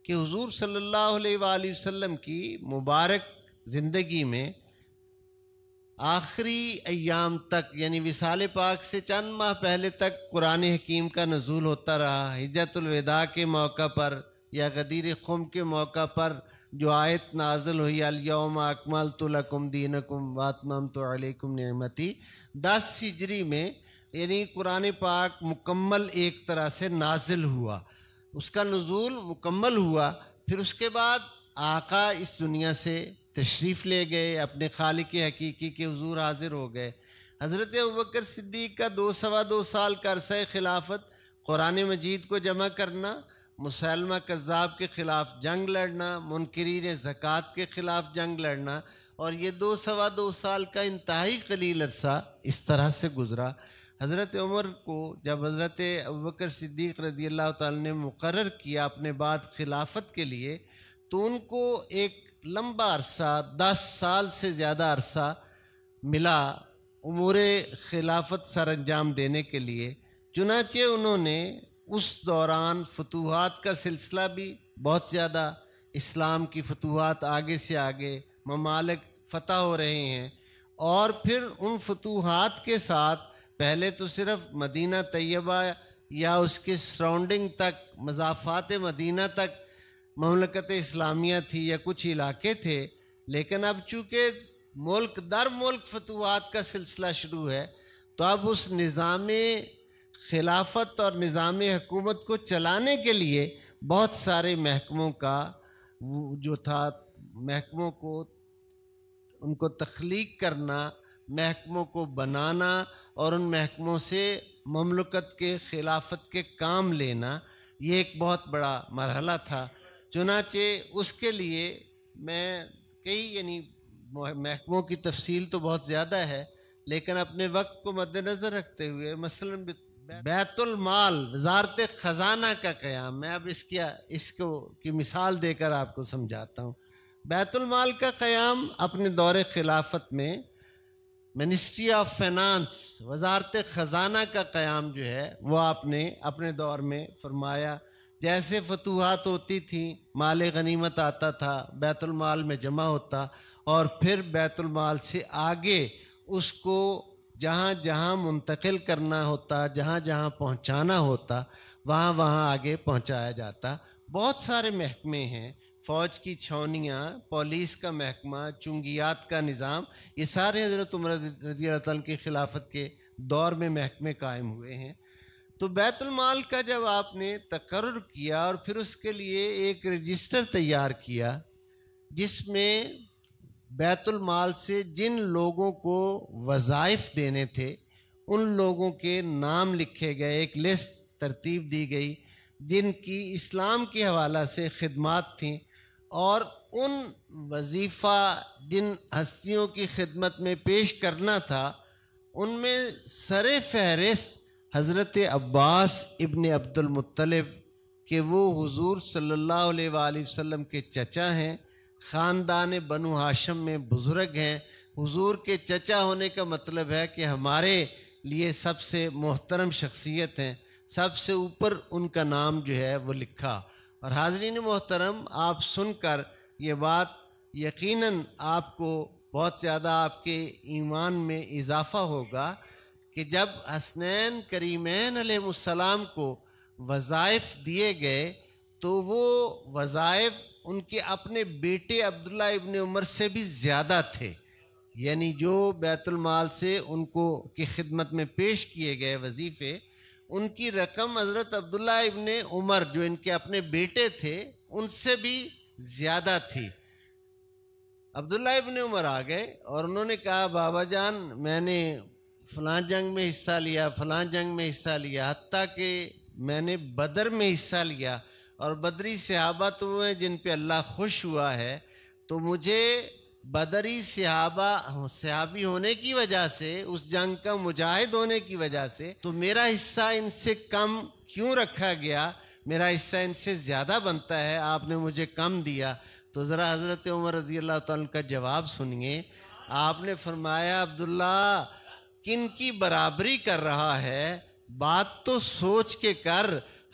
کہ حضور صلی اللہ علیہ وآلہ وسلم کی مبارک زندگی میں آخری ایام تک یعنی وصال پاک سے چند ماہ پہلے تک قرآن حکیم کا نزول ہوتا رہا۔ حجۃ الوداع کے موقع پر یا غدیر خم کے موقع پر جو آیت نازل ہوئی الیوم اکملت لکم دینکم واتممت علیکم نعمتی 10 ہجری میں، یعنی قرآن پاک مکمل ایک طرح سے نازل ہوا، اس کا نزول مکمل ہوا۔ پھر اس کے بعد آقا اس دنیا سے تشریف لے گئے، اپنے خالق حقیقی کے حضور حاضر ہو گئے۔ حضرت ابوبکر صدیق کا 2 سال کا عرصہ خلافت، قرآن مجید کو جمع کرنا، مسلمہ کذاب کے خلاف جنگ لڑنا، منکرین زکوٰۃ کے خلاف جنگ لڑنا، اور یہ 2 سال کا انتہائی قلیل عرصہ اس طرح سے گزرا۔ حضرت عمر کو جب حضرت ابوبکر صدیق رضی اللہ تعالیٰ نے مقرر کیا اپنے بعد خلافت کے لیے، تو ان کو ایک لمبا عرصہ 10 سال سے زیادہ عرصہ ملا امور خلافت سر انجام دینے کے لیے۔ چنانچہ انہوں نے اس دوران فتوحات کا سلسلہ بھی بہت زیادہ، اسلام کی فتوحات آگے سے آگے، ممالک فتح ہو رہے ہیں، اور پھر ان فتوحات کے ساتھ پہلے تو صرف مدینہ طیبہ یا اس کے سراؤنڈنگ تک، مضافات مدینہ تک مملکت اسلامیہ تھی یا کچھ علاقے تھے، لیکن اب چونکہ ملک در ملک فتوحات کا سلسلہ شروع ہے، تو اب اس نظام خلافت اور نظام حکومت کو چلانے کے لیے بہت سارے محکموں کا جو تھا، محکموں کو ان کو تخلیق کرنا، محکموں کو بنانا اور ان محکموں سے مملکت کے خلافت کے کام لینا، یہ ایک بہت بڑا مرحلہ تھا۔ چنانچہ اس کے لیے میں یعنی محکموں کی تفصیل تو بہت زیادہ ہے، لیکن اپنے وقت کو مد نظر رکھتے ہوئے مثلا بیت المال، وزارت خزانہ کا قیام، میں اب اس کو کی مثال دے کر آپ کو سمجھاتا ہوں۔ بیت المال کا قیام اپنے دور خلافت میں منسٹری آف فائنانس، وزارت خزانہ کا قیام جو ہے وہ آپ نے اپنے دور میں فرمایا۔ جیسے فتوحات ہوتی تھیں، مال غنیمت آتا تھا، بیت المال میں جمع ہوتا، اور پھر بیت المال سے آگے اس کو جہاں جہاں منتقل کرنا ہوتا، جہاں جہاں پہنچانا ہوتا، وہاں وہاں آگے پہنچایا جاتا۔ بہت سارے محکمے ہیں، فوج کی چھاؤنیاں، پولیس کا محکمہ، چنگیات کا نظام، یہ سارے حضرت عمر رضی اللہ تعالیٰ کی خلافت کے دور میں محکمے قائم ہوئے ہیں۔ تو بیت المال کا جب آپ نے تقرر کیا اور پھر اس کے لیے ایک رجسٹر تیار کیا جس میں بیت المال سے جن لوگوں کو وظائف دینے تھے ان لوگوں کے نام لکھے گئے، ایک لسٹ ترتیب دی گئی جن کی اسلام کے حوالہ سے خدمات تھیں، اور ان وظیفہ جن ہستیوں کی خدمت میں پیش کرنا تھا ان میں سر فہرست حضرت عباس ابن عبد المطلب کہ وہ حضور صلی اللہ علیہ وآلہ وسلم کے چچا ہیں، خاندان بنو ہاشم میں بزرگ ہیں۔ حضور کے چچا ہونے کا مطلب ہے کہ ہمارے لیے سب سے محترم شخصیت ہیں، سب سے اوپر ان کا نام جو ہے وہ لکھا۔ اور حاضرین محترم، آپ سن کر یہ بات یقیناً آپ کو بہت زیادہ آپ کے ایمان میں اضافہ ہوگا کہ جب حسنین کریمین علیہ السلام کو وظائف دیے گئے تو وہ وظائف ان کے اپنے بیٹے عبداللہ ابن عمر سے بھی زیادہ تھے، یعنی جو بیت المال سے ان کو کی خدمت میں پیش کیے گئے وظیفے، ان کی رقم حضرت عبداللہ ابن عمر جو ان کے اپنے بیٹے تھے ان سے بھی زیادہ تھی۔ عبداللہ ابن عمر آ گئے اور انہوں نے کہا بابا جان میں نے فلاں جنگ میں حصہ لیا، فلاں جنگ میں حصہ لیا، حتیٰ کہ میں نے بدر میں حصہ لیا، اور بدری صحابہ تو وہ ہیں جن پہ اللہ خوش ہوا ہے، تو مجھے بدری صحابی ہونے کی وجہ سے، اس جنگ کا مجاہد ہونے کی وجہ سے، تو میرا حصہ ان سے کم کیوں رکھا گیا؟ میرا حصہ ان سے زیادہ بنتا ہے، آپ نے مجھے کم دیا۔ تو ذرا حضرت عمر رضی اللہ تعالیٰ کا جواب سنیے۔ آپ نے فرمایا عبداللہ کن کی برابری کر رہا ہے؟ بات تو سوچ کے کر،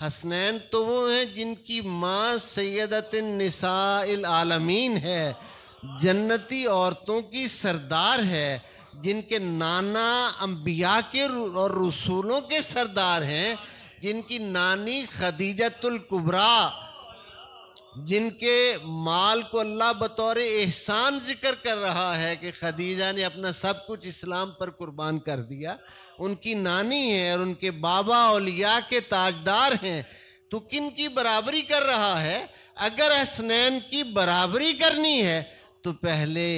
حسنین تو وہ ہیں جن کی ماں سیدۃ النساء العالمین ہے، جنتی عورتوں کی سردار ہے، جن کے نانا انبیاء کے اور رسولوں کے سردار ہیں، جن کی نانی خدیجۃ الکبریٰ، جن کے مال کو اللہ بطور احسان ذکر کر رہا ہے کہ خدیجہ نے اپنا سب کچھ اسلام پر قربان کر دیا، ان کی نانی ہے اور ان کے بابا اولیاء کے تاجدار ہیں، تو کن کی برابری کر رہا ہے؟ اگر حسنین کی برابری کرنی ہے تو پہلے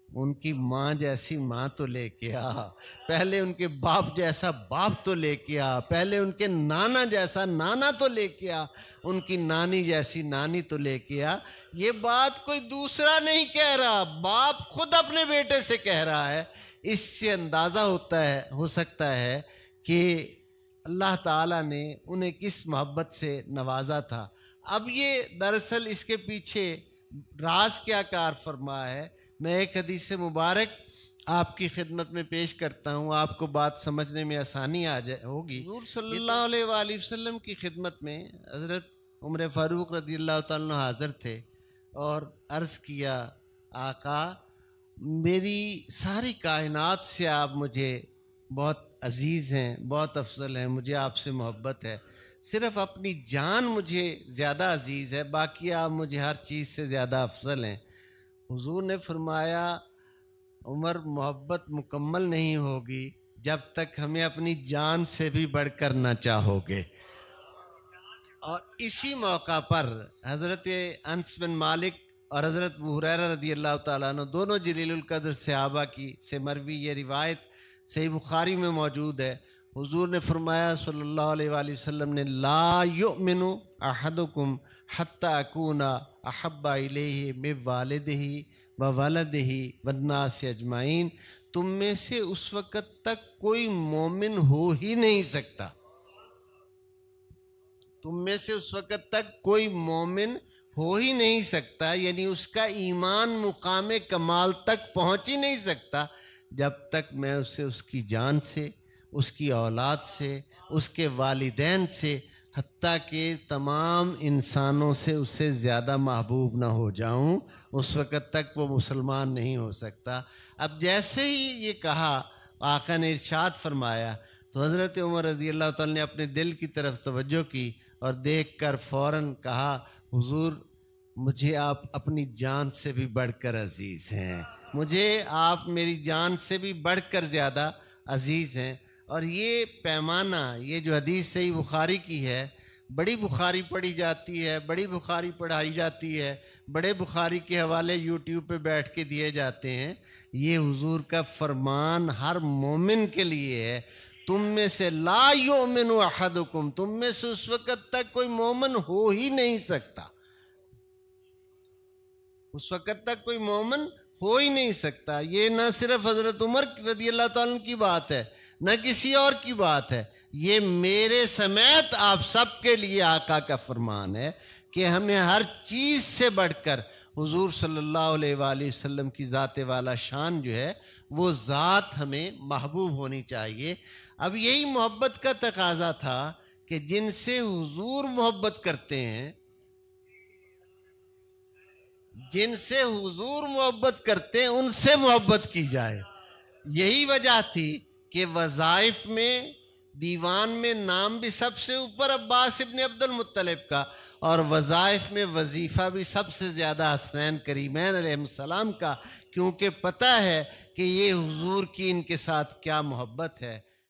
ان کی ماں جیسی ماں تو لے کے آ، پہلے ان کے باپ جیسا باپ تو لے کے آ، پہلے ان کے نانا جیسا نانا تو لے کے آ، ان کی نانی جیسی نانی تو لے کے آ۔ یہ بات کوئی دوسرا نہیں کہہ رہا، باپ خود اپنے بیٹے سے کہہ رہا ہے۔ اس سے اندازہ ہو سکتا ہے کہ اللہ تعالیٰ نے انہیں کس محبت سے نوازا تھا۔ اب یہ دراصل اس کے پیچھے راز کیا کار فرما ہے، میں ایک حدیث مبارک آپ کی خدمت میں پیش کرتا ہوں، آپ کو بات سمجھنے میں آسانی ہوگی۔ حضور صلی اللہ علیہ وآلہ وسلم کی خدمت میں حضرت عمر فاروق رضی اللہ تعالیٰ عنہ حاضر تھے اور عرض کیا، آقا میری ساری کائنات سے آپ مجھے بہت عزیز ہیں، بہت افضل ہیں، مجھے آپ سے محبت ہے، صرف اپنی جان مجھے زیادہ عزیز ہے، باقی آپ مجھے ہر چیز سے زیادہ افضل ہیں۔ حضور نے فرمایا، عمر محبت مکمل نہیں ہوگی جب تک ہمیں اپنی جان سے بھی بڑھ کر نہ چاہو گے۔ اور اسی موقع پر حضرت انس بن مالک اور حضرت ابو ہریرہ رضی اللہ تعالیٰ عنہ دونوں جلیل القدر صحابہ کی سے مروی یہ روایت صحیح بخاری میں موجود ہے۔ حضور نے فرمایا صلی اللہ علیہ وآلہ وسلم نے، لا یؤمن احدکم حتی اکون احب الیہ من والدہ وولدہ والناس اجمعین، تم میں سے اس وقت تک کوئی مومن ہو ہی نہیں سکتا، تم میں سے اس وقت تک کوئی مومن ہو ہی نہیں سکتا، یعنی اس کا ایمان مقام کمال تک پہنچ ہی نہیں سکتا جب تک میں اسے اس کی جان سے، اس کی اولاد سے، اس کے والدین سے، حتیٰ کہ تمام انسانوں سے اسے زیادہ محبوب نہ ہو جاؤں، اس وقت تک وہ مسلمان نہیں ہو سکتا۔ اب جیسے ہی یہ کہا، آقا نے ارشاد فرمایا تو حضرت عمر رضی اللہ تعالیٰ نے اپنے دل کی طرف توجہ کی اور دیکھ کر فوراً کہا، حضور مجھے آپ اپنی جان سے بھی بڑھ کر عزیز ہیں، مجھے آپ میری جان سے بھی بڑھ کر زیادہ عزیز ہیں۔ اور یہ پیمانہ، یہ جو حدیث صحیح بخاری کی ہے، بڑی بخاری پڑھی جاتی ہے، بڑی بخاری پڑھائی جاتی ہے، بڑے بخاری کے حوالے یوٹیوب پہ بیٹھ کے دیے جاتے ہیں، یہ حضور کا فرمان ہر مومن کے لیے ہے۔ تم میں سے لا یؤمن احدکم، تم میں سے اس وقت تک کوئی مومن ہو ہی نہیں سکتا، اس وقت تک کوئی مومن ہو ہی نہیں سکتا۔ یہ نہ صرف حضرت عمر رضی اللہ تعالیٰ عنہ کی بات ہے، نہ کسی اور کی بات ہے، یہ میرے سمیت آپ سب کے لیے آقا کا فرمان ہے کہ ہمیں ہر چیز سے بڑھ کر حضور صلی اللہ علیہ وآلہ وسلم کی ذات والا شان جو ہے، وہ ذات ہمیں محبوب ہونی چاہیے۔ اب یہی محبت کا تقاضا تھا کہ جن سے حضور محبت کرتے ہیں، جن سے حضور محبت کرتے ہیں، ان سے محبت کی جائے۔ یہی وجہ تھی کہ وظائف میں، دیوان میں نام بھی سب سے اوپر عباس ابن عبد المطلب کا، اور وظائف میں وظیفہ بھی سب سے زیادہ حسنین کریمین علیہ السلام کا، کیونکہ پتہ ہے کہ یہ حضور کی ان کے ساتھ کیا محبت ہے۔